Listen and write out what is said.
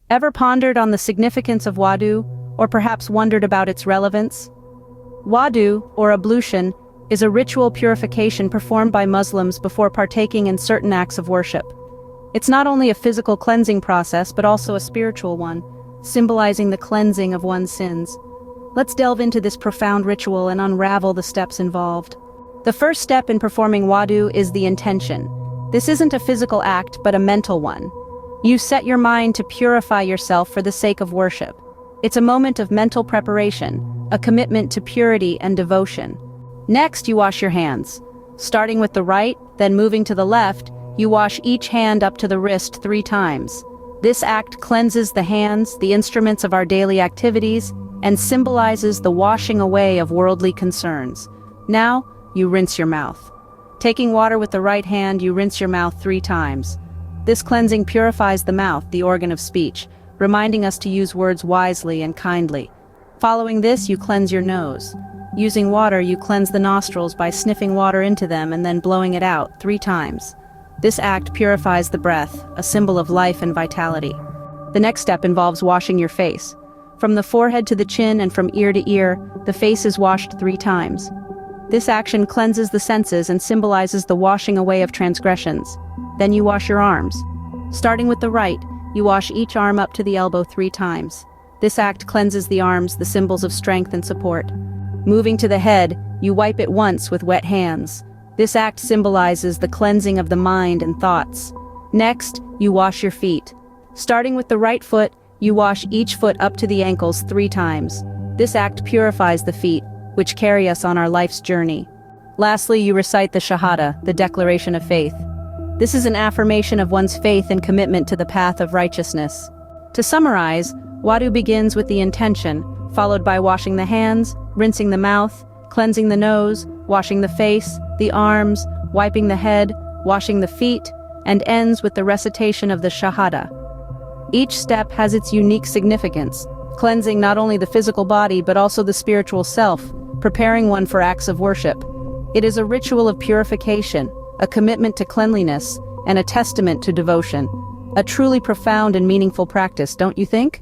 Ever pondered on the significance of wudu, or perhaps wondered about its relevance? Wudu, or ablution, is a ritual purification performed by Muslims before partaking in certain acts of worship. It's not only a physical cleansing process but also a spiritual one, symbolizing the cleansing of one's sins. Let's delve into this profound ritual and unravel the steps involved. The first step in performing wudu is the intention. This isn't a physical act but a mental one. You set your mind to purify yourself for the sake of worship. It's a moment of mental preparation, a commitment to purity and devotion. Next, you wash your hands. Starting with the right, then moving to the left, you wash each hand up to the wrist 3 times. This act cleanses the hands, the instruments of our daily activities, and symbolizes the washing away of worldly concerns. Now, you rinse your mouth. Taking water with the right hand, you rinse your mouth 3 times. This cleansing purifies the mouth, the organ of speech, reminding us to use words wisely and kindly. Following this, you cleanse your nose. Using water, you cleanse the nostrils by sniffing water into them and then blowing it out 3 times. This act purifies the breath, a symbol of life and vitality. The next step involves washing your face. From the forehead to the chin and from ear to ear, the face is washed 3 times. This action cleanses the senses and symbolizes the washing away of transgressions. Then you wash your arms. Starting with the right, you wash each arm up to the elbow 3 times. This act cleanses the arms, the symbols of strength and support. Moving to the head, you wipe it once with wet hands. This act symbolizes the cleansing of the mind and thoughts. Next, you wash your feet. Starting with the right foot, you wash each foot up to the ankles 3 times. This act purifies the feet, which carry us on our life's journey. Lastly, you recite the Shahada, the declaration of faith. This is an affirmation of one's faith and commitment to the path of righteousness. To summarize, wudu begins with the intention, followed by washing the hands, rinsing the mouth, cleansing the nose, washing the face, the arms, wiping the head, washing the feet, and ends with the recitation of the Shahada. Each step has its unique significance, cleansing not only the physical body but also the spiritual self, preparing one for acts of worship. It is a ritual of purification, a commitment to cleanliness, and a testament to devotion. A truly profound and meaningful practice, don't you think?